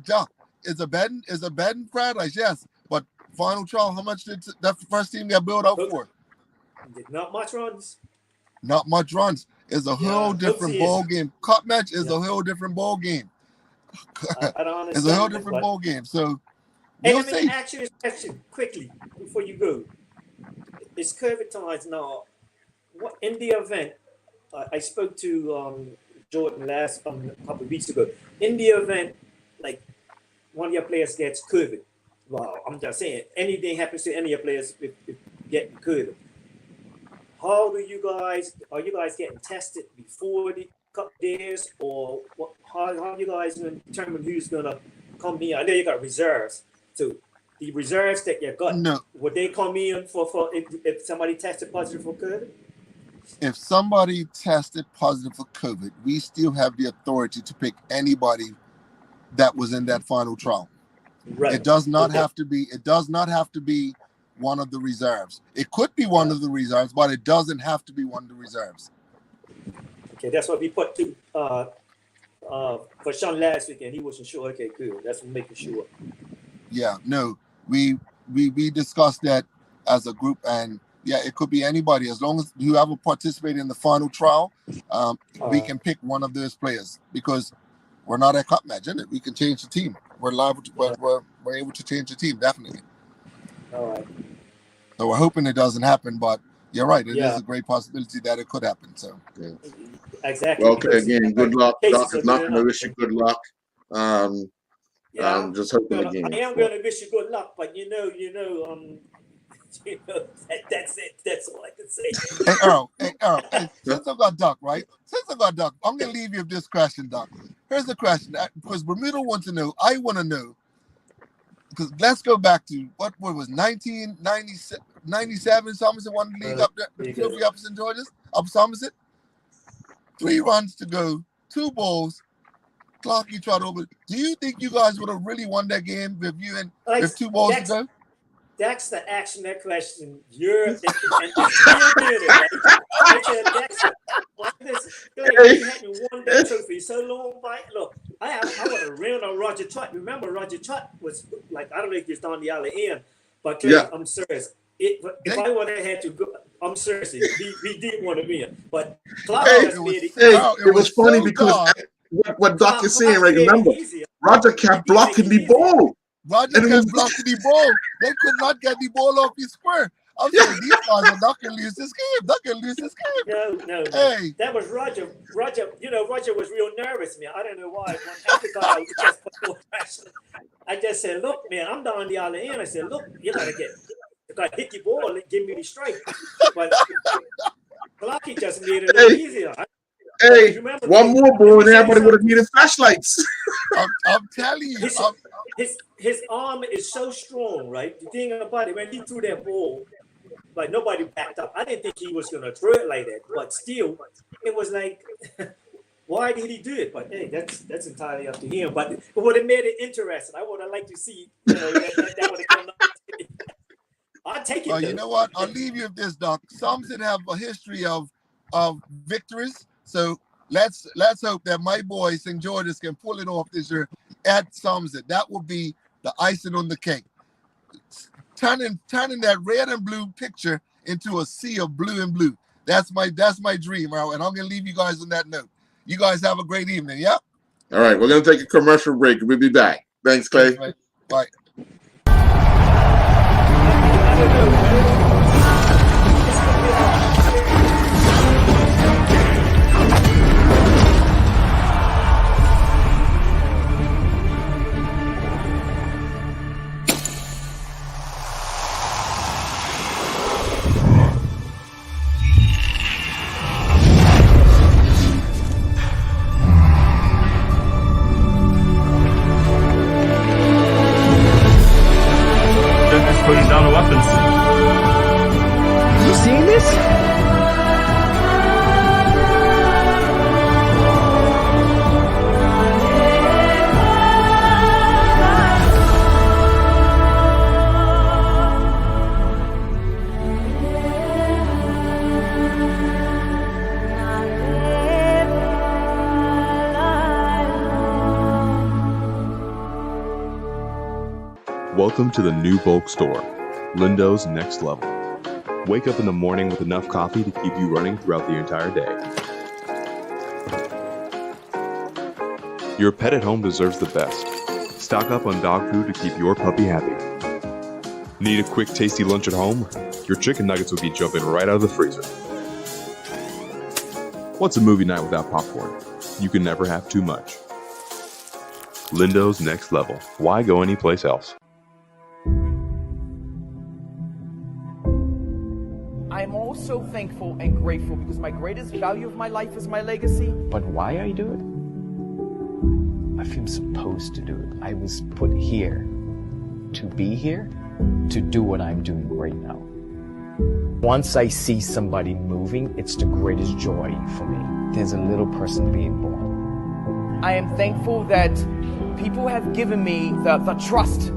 Duck is a betting paradise, yes. But final trial, how much did that first team get built out for? Not much runs. Not much runs. It's a whole different ball game. Cup match is a whole different ball game. I don't understand. It's a whole different ball game. So we'll see. Ask you this question quickly before you go. It's COVID times now. What in the event? I spoke to Jordan last a couple of weeks ago. In the event, like one of your players gets COVID, well, I'm just saying anything happens to any of your players if getting COVID. How are you guys getting tested before the cup days, or what? How are you guys going to determine who's going to come in? I know you got reserves, so the reserves that you got, would they come in for if somebody tested positive for COVID? If somebody tested positive for COVID, we still have the authority to pick anybody that was in that final trial. Right. It does not have to be. It does not have to be one of the reserves. It could be one of the reserves, but it doesn't have to be one of the reserves. Okay, that's what we put to for Sean last week, and he wasn't sure. Okay, good. That's what making sure. Yeah, no, we discussed that as a group, and yeah, it could be anybody as long as whoever participated in the final trial. We can pick one of those players because we're not a cup match, isn't it? We can change the team. We're liable to, we're able to change the team, definitely. All right. So we're hoping it doesn't happen, but you're right. It is a great possibility that it could happen. So exactly. Okay, again, good luck. Doc is not going to wish you good luck. Just hoping again. I am going to wish you good luck, but that's it. That's all I can say. Hey, Earl, since I got Doc, right? I'm going to leave you with this question, Doc. Here's the question, because Bermuda wants to know. I want to know. Because let's go back to what was 1997. Somerset won the league up there, the trophy up St. George's, up Somerset. 3 runs to go, 2 balls. Clarkie tried over. Do you think you guys would have really won that game with 2 balls to go? That's the action that question. You're and still did it. I said, you hadn't won that trophy so long. Look, I would have ran on Roger Trott. Remember, Roger Trott was like, I don't know if he's on the other end, but I'm serious. If I would have had to go, I'm serious. We did want to win, but it was funny because what Doc is saying, right? Remember, Roger kept blocking the ball. Roger kept blocking the ball. They could not get the ball off the square. I'm saying these guys are not going to lose this game. Not going to lose this game. No. Hey. That was Roger. Roger was real nervous, man. I don't know why. I just said, look, man, I'm down the other end. I said, look, you got to hit the ball and give me the strike. But Clarkie just made it a little easier. Hey, one more ball and everybody would have needed flashlights. I'm telling you. His arm is so strong, right? The thing about it, when he threw that ball, like nobody backed up. I didn't think he was going to throw it like that. But still, it was like, why did he do it? But hey, that's entirely up to him. But it would have made it interesting. I would have liked to see, that would have come up. I'll take it. Well, you though. know what? I'll leave you with this, Doc. Something have a history of victories. So let's hope that my boy St. George's can pull it off this year at Somerset. That will be the icing on the cake. Turning that red and blue picture into a sea of blue and blue. That's my dream, and I'm gonna leave you guys on that note. You guys have a great evening. Yep. All right, we're gonna take a commercial break. We'll be back. Thanks, Clay. Thanks, mate. Bye. Putting down the weapons. You seeing this? Welcome to the new bulk store, Lindo's Next Level. Wake up in the morning with enough coffee to keep you running throughout the entire day. Your pet at home deserves the best. Stock up on dog food to keep your puppy happy. Need a quick, tasty lunch at home? Your chicken nuggets will be jumping right out of the freezer. What's a movie night without popcorn? You can never have too much. Lindo's Next Level. Why go anyplace else? I'm also thankful and grateful because my greatest value of my life is my legacy. But why I do it? I feel supposed to do it. I was put here to be here, to do what I'm doing right now. Once I see somebody moving, it's the greatest joy for me. There's a little person being born. I am thankful that people have given me the trust,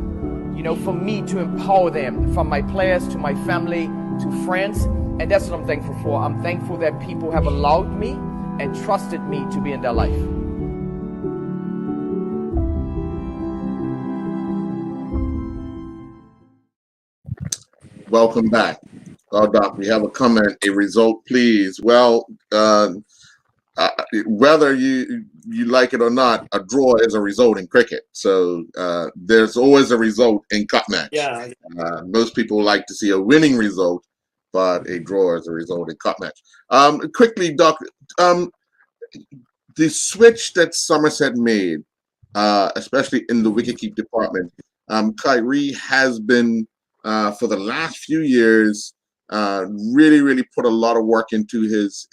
for me to empower them, from my players to my family to friends. And that's what I'm thankful for. I'm thankful that people have allowed me and trusted me to be in their life. Welcome back. Doc, we have a comment, a result, please. Well, whether you like it or not, a draw is a result in cricket. So there's always a result in cup match. Yeah. Most people like to see a winning result, but a draw is a result in cup match. Quickly, Doc, the switch that Somerset made, especially in the wicketkeep department, Kyrie has been for the last few years really put a lot of work into his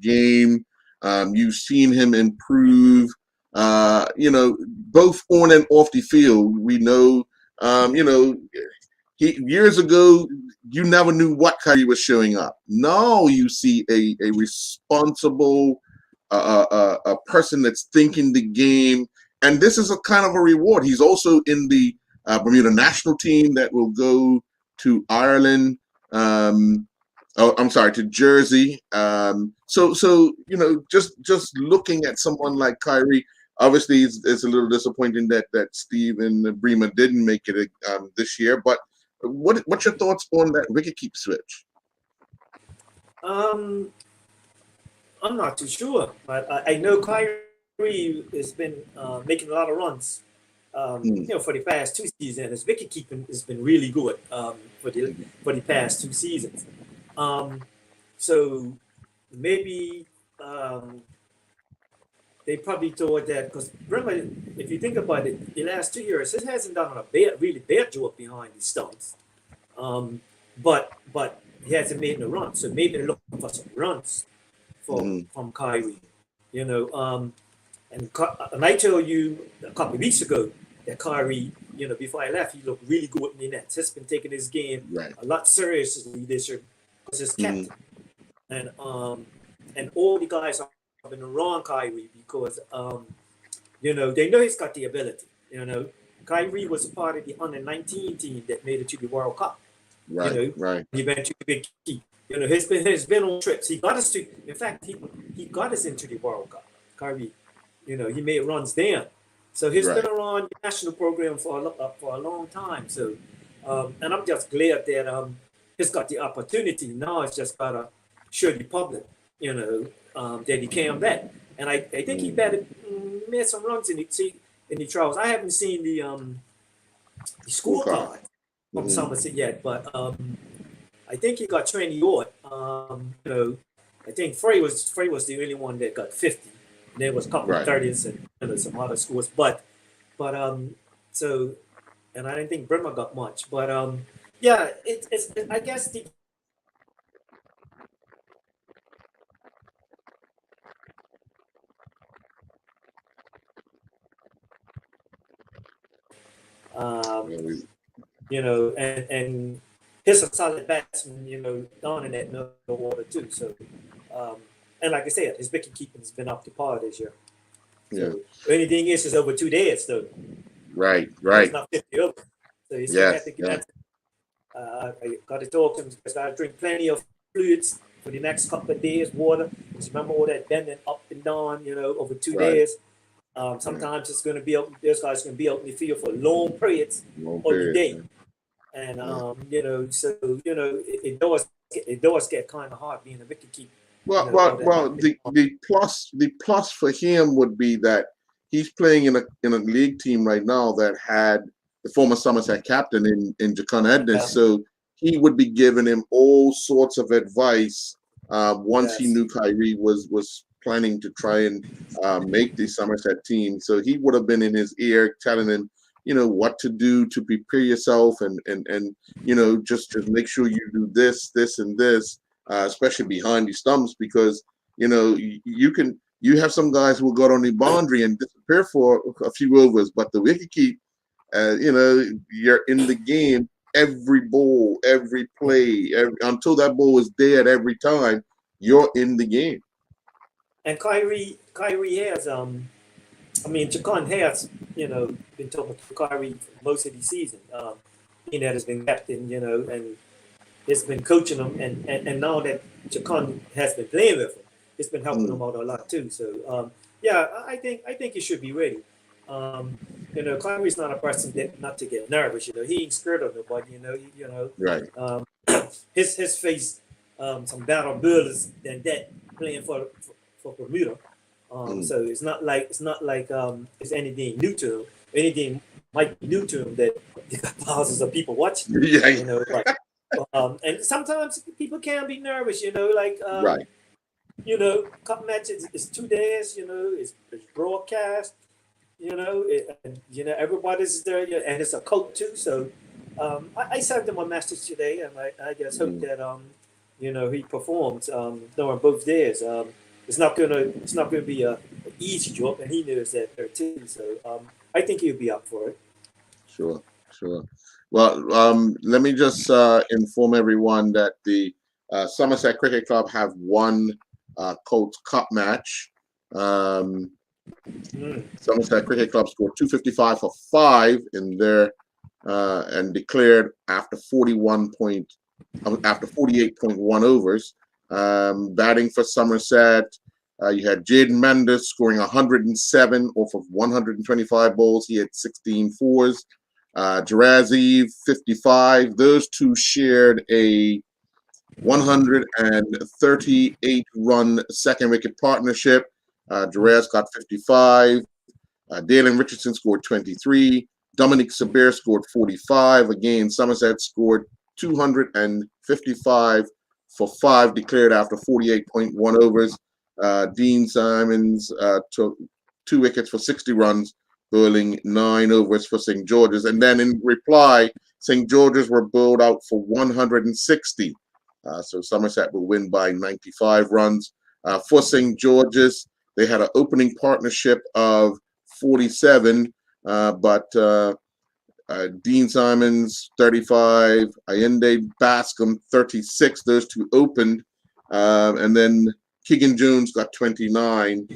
game. You've seen him improve, both on and off the field. We know, years ago, you never knew what Kyrie was showing up. Now you see a responsible a person that's thinking the game, and this is a kind of a reward. He's also in the Bermuda national team that will go to Ireland. To Jersey. So just looking at someone like Kyrie, obviously it's a little disappointing that Steve and Bremer didn't make it this year. But what's your thoughts on that wicketkeep switch? I'm not too sure, but I know Kyrie has been making a lot of runs. For the past 2 seasons, his wicket keeping has been really good for the past 2 seasons. So maybe they probably thought that, because remember, if you think about it, the last 2 years, he hasn't done a really bad job behind the stumps. But he hasn't made no runs, so maybe they're looking for some runs from Kyrie, And I told you a couple of weeks ago that Kyrie, before I left, he looked really good in the nets. He's been taking his game a lot seriously this year because he's captain. And all the guys have been around Kyrie because, they know he's got the ability. Kyrie was a part of the under-19 team that made it to the World Cup. Right, you know, right. he went to Big Key. You know, he's been on trips. He got us to. In fact, he got us into the World Cup. Kyrie, you know, he made runs there. So he's Right. been around the national program for a long time. So, and I'm just glad that he's got the opportunity. Now it's just gotta show the public, you know, that he came back. And I think he made some runs in the trials. I haven't seen the scorecard from Mhm. Somerset yet, but I think he got 20 odd. You know, I think Frey was the only one that got 50. And there was a couple Right. of 30s and, you know, some other scores, but so, and I didn't think Bremer got much, but yeah, it's I guess the Yeah, we- you know, and he's a solid batsman, you know, down in that middle water too. So, and like I said, his wicket keeping has been up to par this year. yeah. So, the only thing is over 2 days though. Right, It's right. not 50 over. So you still Yes, have to get yeah. that. I got to talk to him because I drink plenty of fluids for the next couple of days, water. Just remember all that bending up and down, you know, over 2 Right. days. Sometimes it's going to be out, this guy's going to be out in the field for long periods Long of the period, day. yeah. And, Yeah. you know, so, you know, it does get kind of hard being a wicket keeper. Well, You know, well, all that- well. The plus for him would be that he's playing in a league team right now that had the former Somerset captain in Jacon Edness, Yeah. so he would be giving him all sorts of advice once he Yes. knew Kyrie was planning to try and make the Somerset team. So he would have been in his ear telling him, you know, what to do to prepare yourself and you know, just make sure you do this, and this, especially behind the stumps, because you know you have some guys who will go on the boundary and disappear for a few overs, but the wicket keep, you know, you're in the game every ball, every play, until that ball is dead every time. You're in the game. And Kyrie has, I mean, Jacon has, you know, been talking to Kyrie for most of the season. He has been captain, you know, and has been coaching him. And now that Jacon has been playing with him, it's been helping him out a lot too. So, yeah, I think he should be ready. You know, Kyrie's not a person that not to get nervous. You know, he ain't scared of nobody. You know, Right. his face some better bowlers than that playing for Bermuda. So it's not like it's anything new to him. Anything might be new to him that there got thousands of people watching. Yeah. You know, like, and sometimes people can be nervous. You know, like Right. you know, cup matches is 2 days. You know, it's broadcast. You know, and you know everybody's there, and it's a coat too. So I sent him a message today, and I just hope that you know, he performs during both days. It's not gonna be a easy job, and he knows that there too. So I think he'll be up for it. Sure. Well, let me just inform everyone that the Somerset Cricket Club have won Colts Cup match. Somerset Cricket Club scored 255 for 5 in there and declared after 48.1 overs. Batting for Somerset, you had Jaden Mendes scoring 107 off of 125 balls. He had 16 fours. Jiraz Eve, 55. Those two shared a 138-run second wicket partnership. Jiraz got 55. Dalen Richardson scored 23. Dominic Sabir scored 45. Again, Somerset scored 255 for 5, declared after 48.1 overs. Dean Simons took 2 wickets for 60 runs, bowling 9 overs for St. George's. And then in reply, St. George's were bowled out for 160. So Somerset will win by 95 runs. For St. George's, they had an opening partnership of 47, but Dean Simons, 35, Allende Bascom, 36. Those two opened. And then Keegan Jones got 29,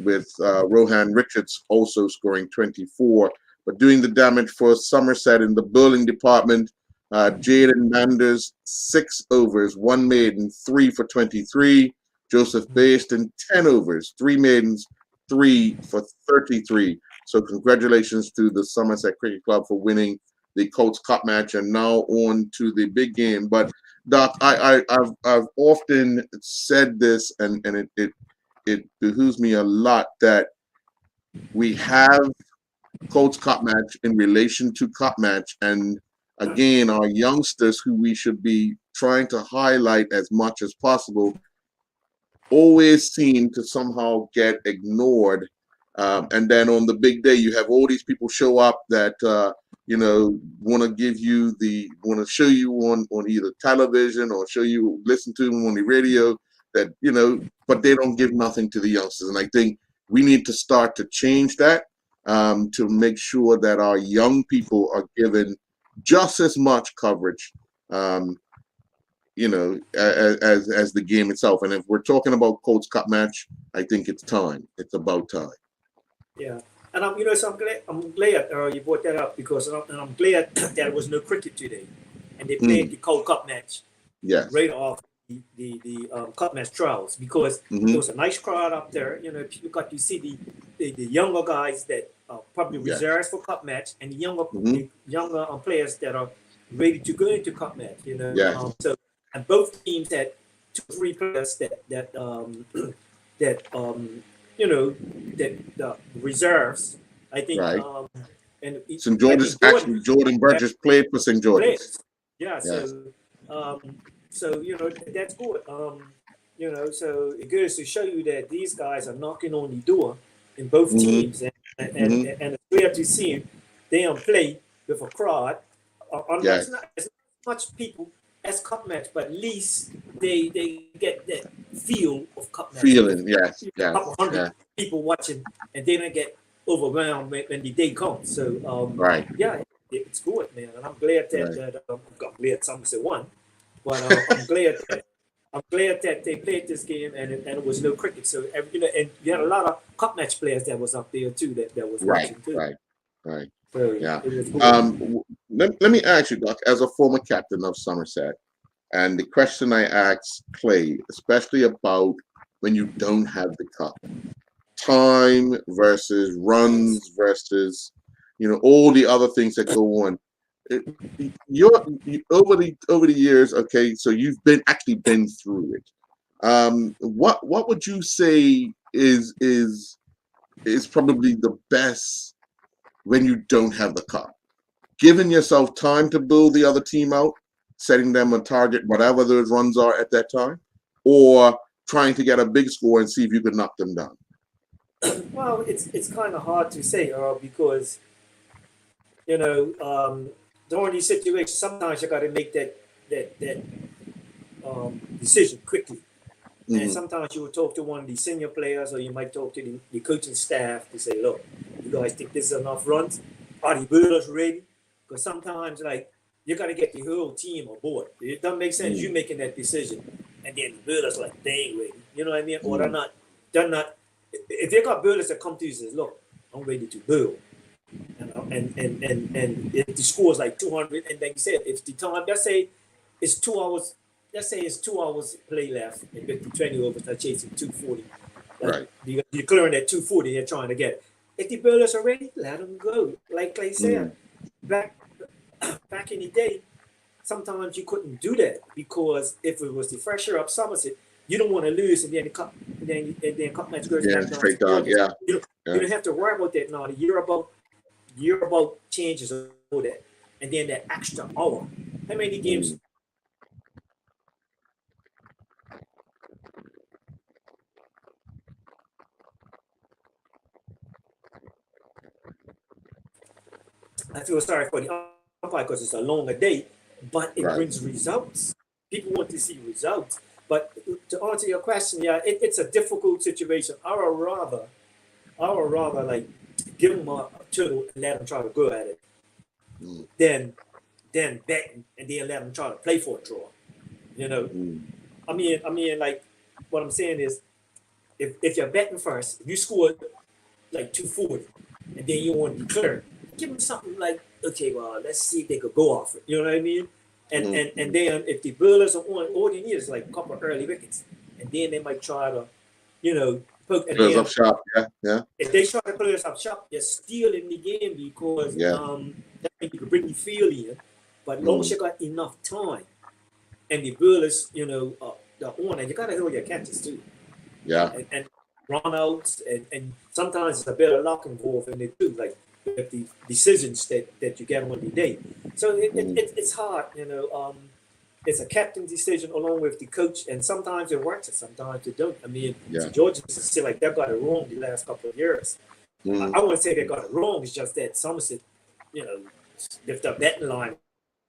with Rohan Richards also scoring 24. But doing the damage for Somerset in the bowling department Jaden Manders, 6 overs, 1 maiden, 3 for 23. Joseph Baston, 10 overs, 3 maidens, 3 for 33. So congratulations to the Somerset Cricket Club for winning the Colts Cup match, and now on to the big game. But Doc, I've often said this, and it behooves me a lot that we have Colts Cup match in relation to Cup match, and again, our youngsters who we should be trying to highlight as much as possible always seem to somehow get ignored. And then on the big day, you have all these people show up that want to show you on either television or listen to them on the radio, that but they don't give nothing to the youngsters. And I think we need to start to change that, to make sure that our young people are given just as much coverage, as the game itself. And if we're talking about Colts Cup match, I think it's time. It's about time. Yeah, and so I'm glad you brought that up, because I'm glad that there was no cricket today, and they played the Cold Cup match. Yes. Right off the Cup match trials, because there was a nice crowd up there. People got to see the younger guys that are probably reserved for Cup match, and the younger players that are ready to go into Cup match. So, and both teams had 2 or 3 players that the reserves. I think. Right. And St. George's, actually, Jordan Burgess played for St. George's. Yeah. Yes. So that's good. So it goes to show you that these guys are knocking on the door in both teams, and it's clear to see them play with a crowd. It's not as much people as Cup match, but at least they get that feel of Cup match. Feeling, yes. A couple hundred people watching, and they don't get overwhelmed when the day comes. So right. Yeah, it's good, man, and I'm glad that I'm glad Somerset won, but I'm glad that they played this game, and it was no cricket. So and you had a lot of Cup match players that was up there too that was watching too. Right. So, yeah. It was good. Let me ask you, Doc, as a former captain of Somerset, and the question I asked Clay, especially about when you don't have the cup, time versus runs versus all the other things that go on. Over the years, okay, so you've been through it. What would you say is probably the best when you don't have the cup? Giving yourself time to build the other team out, setting them a target, whatever those runs are at that time, or trying to get a big score and see if you can knock them down? Well, it's kind of hard to say, because during these situations, sometimes you got to make that decision quickly. And sometimes you will talk to one of the senior players, or you might talk to the coaching staff to say, look, you guys think this is enough runs? Are the bowlers ready? Because sometimes, you got to get the whole team on board. It doesn't make sense you making that decision, and then the bowlers they ain't ready. You know what I mean? Or they're not. If they got bowlers that come to you and says, look, I'm ready to bowl. And if the score is 200, and like you said, if the time, let's say it's 2 hours, play left, and 20 overs, they're chasing 240. Right. You're clearing that 240, they're trying to get. If the bowlers are ready, let them go. Like Clay said, back in the day, sometimes you couldn't do that, because if it was the fresher up Somerset, you don't want to lose, and then the cup match goes back down. Straight down, yeah. You don't have to worry about that now. You're about changes of that, and then that extra hour. How many games? I feel sorry for the umpire because it's a longer day, but it brings results. People want to see results. But to answer your question, it's a difficult situation. I would rather give them a turtle and let them try to go at it, than betting and then let them try to play for a draw. I mean, what I'm saying is, if you're betting first, if you scored 240, and then you want to declare, give them something okay, well, let's see if they could go off it. You know what I mean? And then if the bowlers are on, all they need is like a couple of early wickets, and then they might try to, poke. And Goes then up sharp. Yeah. if they try to play us up sharp, they're still in the game because that means you can bring the field in, but as long as you got enough time, and the bowlers, they're on, and you gotta hold your catches too. Yeah. And run outs, and sometimes it's a bit of luck involved in it too, like with the decisions that you get on the day. So it's hard, it's a captain's decision along with the coach, and sometimes it works and sometimes it don't. I mean, St. George's is still like they've got it wrong the last couple of years. I wouldn't say they got it wrong, it's just that Somerset, lift up that line.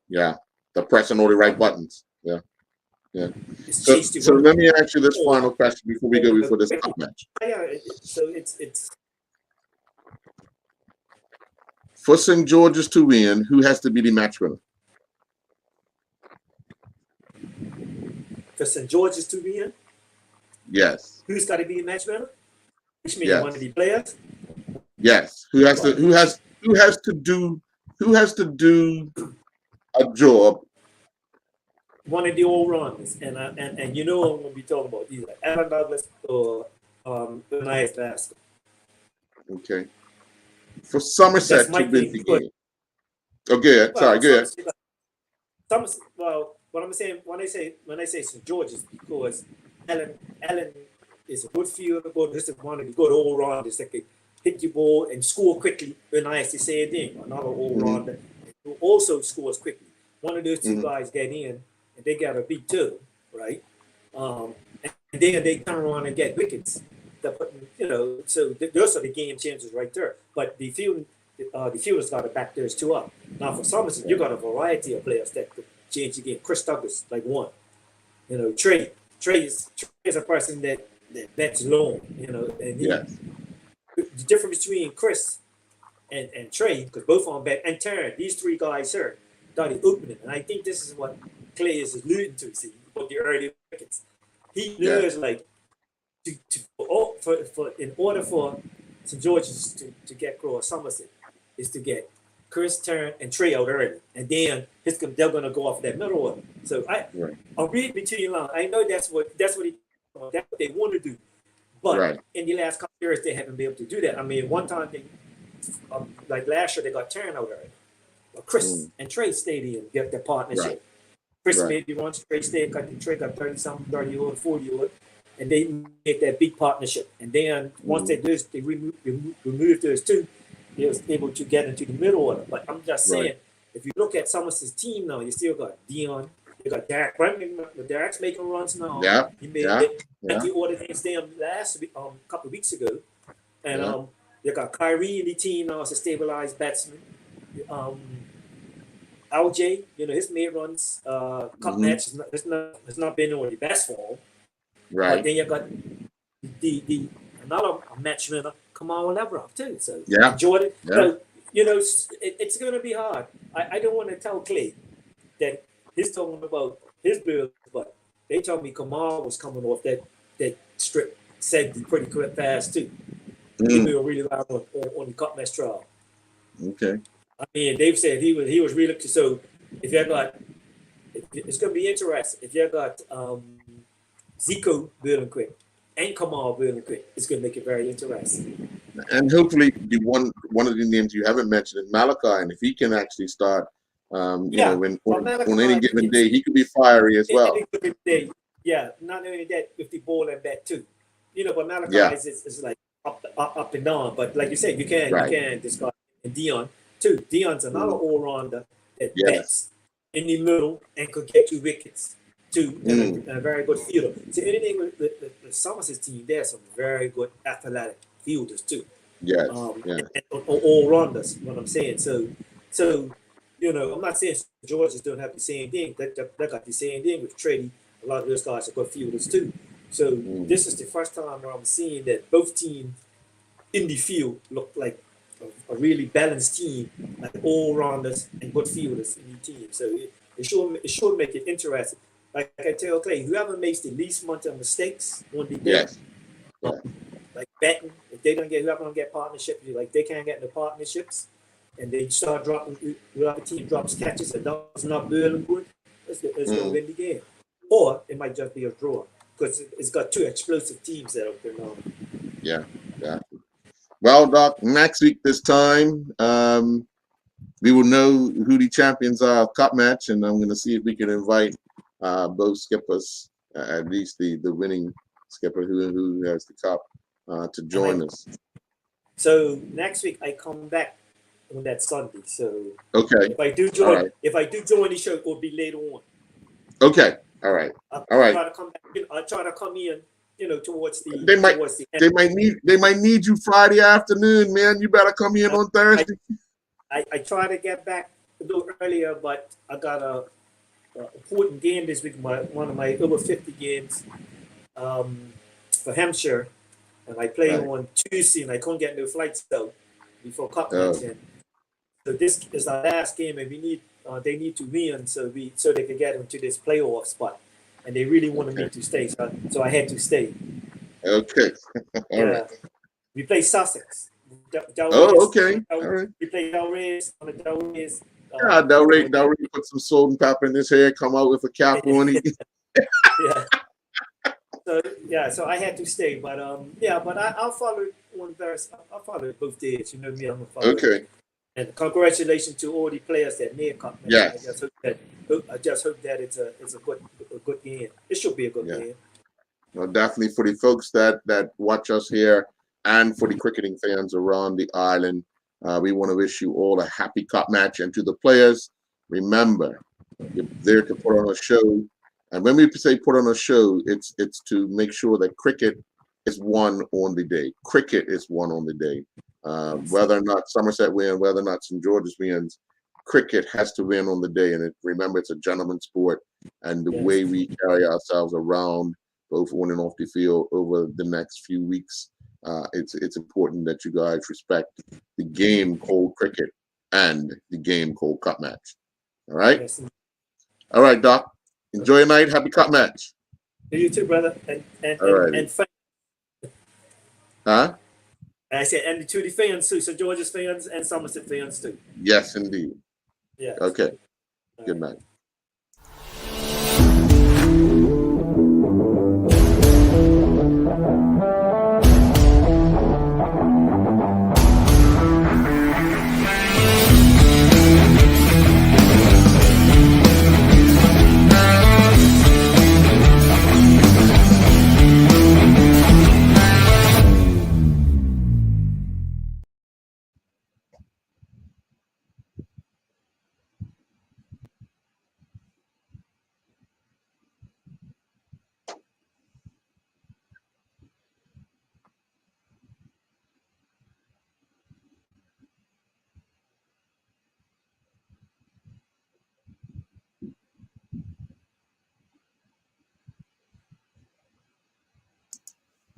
Yeah. They're pressing all the right buttons. Yeah. It's So, chased so around. let me ask you this final question before we go before this cup match. Yeah, so it's For St. George's to win, who has to be the match winner? for St. George's to be in. Yes. Who's got to be a match winner? Which means Yes. one of the players. Yes. Who has to do a job? One of the all-rounders, and you know what we'll be talking about, either Alan Douglas or Nias Baskin. Okay. For Somerset That's to my win team. the game. Oh, go ahead. Sorry, go ahead. Well, what I'm saying when I say St. George's, because Alan is a good fielder, this is one of the good all-rounders that can hit your ball and score quickly. Nias the same thing, another all-rounder who also scores quickly. One of those two guys get in, and they got a big toe, right? And then they turn around and get wickets. So those are the game changers right there. But the fielders got to back theirs two up. Now for Somerset, you got a variety of players that could change the game. Chris Douglas, like one. Trey is a person that bets long. And the difference between Chris and Trey, because both of them bet, and Terran, these three guys here, got the opening. And I think this is what Clay is alluding to, see, about the early wickets. He knows, like, in order for St. George's to get across Somerset, is to get Chris, Terran, and Trey out early. And then they're going to go off that middle order. So I'm reading between the lines. I know that's what they want to do. But in the last couple of years, they haven't been able to do that. I mean, one time, like last year, they got Terran out early. But Chris and Trey stayed in, get their partnership. Chris made the runs, Trey stayed, Trey got 30-something, 30-odd, 40-odd, and they made that big partnership. And then once they removed those two, they was able to get into the middle order. But I'm just saying, if you look at Somerset's team now, you still got Dion, you got Derek. Derek's making runs now. He made the order against them last week, couple of weeks ago. And you got Kyrie in the team now as a stabilized batsman. LJ, his made runs, cup match has not been on the best form. But then you got the another match winner, Kamal Lebrov too. So Jordan. So it's going to be hard. I don't want to tell Clay that he's talking about his bill, but they told me Kamal was coming off that strip safety pretty quick fast too. He will really loud on the cup match trial. Okay. I mean, Dave said he was really so. If you got, it's going to be interesting. If you got Zico building quick and Kamal building quick, it's going to make it very interesting. And hopefully, one of the names you haven't mentioned is Malachi, and if he can actually start, on any given day, he could be fiery as well. Yeah, not only that, with the ball and bat too. But Malachi is like up and down. But like you said, you can discard Dion too. Dion's another all-rounder that bats in the middle and could get 2 wickets too, and a very good fielder. So anything with the Somerset team, there's some very good athletic fielders too. And all-rounders, what I'm saying. So I'm not saying Georges don't have the same thing. They got the same thing with Trady. A lot of those guys are good fielders too. So this is the first time where I'm seeing that both teams in the field look like a really balanced team, like all-rounders and good fielders in the team. So it should make it interesting. Like I tell Clay, whoever makes the least amount of mistakes on the day, like betting, if they don't get whoever don't get partnerships, like they can't get the partnerships, and they start dropping, whoever team drops catches and does not burn good, is going to win the game, or it might just be a draw because it's got two explosive teams that have been on. Yeah. Well, Doc, next week this time, we will know who the champions are of Cup match, and I'm going to see if we can invite both skippers, at least the winning skipper who has the cup, to join us. So next week I come back on that Sunday. So Okay. if I do join, All right. the show, it will be later on. Okay. All right. I'll All right. try to come back. I'll try to come in, towards the They might- towards the end. They might need you Friday afternoon, man. You better come in on Thursday. I try to get back a little earlier, but I got a important game this week. One of my over 50 games for Hampshire, and I play Right. on Tuesday, and I couldn't get no flights out before Cup Oh. match. So this is our last game, and we need they need to win so they can get into this playoff spot, and they really wanted me to stay, so I had to stay. Okay. All right. We play Sussex. Oh, okay. All right. We play Del Reyes on the Del Reyes. Yeah, Del Rey put some salt and pepper in his hair, come out with a cap on it. So I had to stay, but I'll follow on Thursday. I'll follow both days. You know me, I'm gonna follow. Okay. And congratulations to all the players that made Cup. Man. Yes. I just hope that it's a good game. It should be a good game. Well, definitely for the folks that watch us here and for the cricketing fans around the island, we want to wish you all a happy Cup match. And to the players, remember, you're there to put on a show. And when we say put on a show, it's to make sure that cricket is won on the day. Cricket is won on the day. Whether or not Somerset win, whether or not St. George's wins, cricket has to win on the day. And remember, it's a gentleman's sport. And the way we carry ourselves around, both on and off the field, over the next few weeks, it's important that you guys respect the game called cricket and the game called Cup match. All right? Yes. All right, Doc. Enjoy your night. Happy Cup match. You too, brother. And Huh? I said, and to the fans too, St. George's fans and Somerset fans too. Yes, indeed. Yeah. Okay. Good night.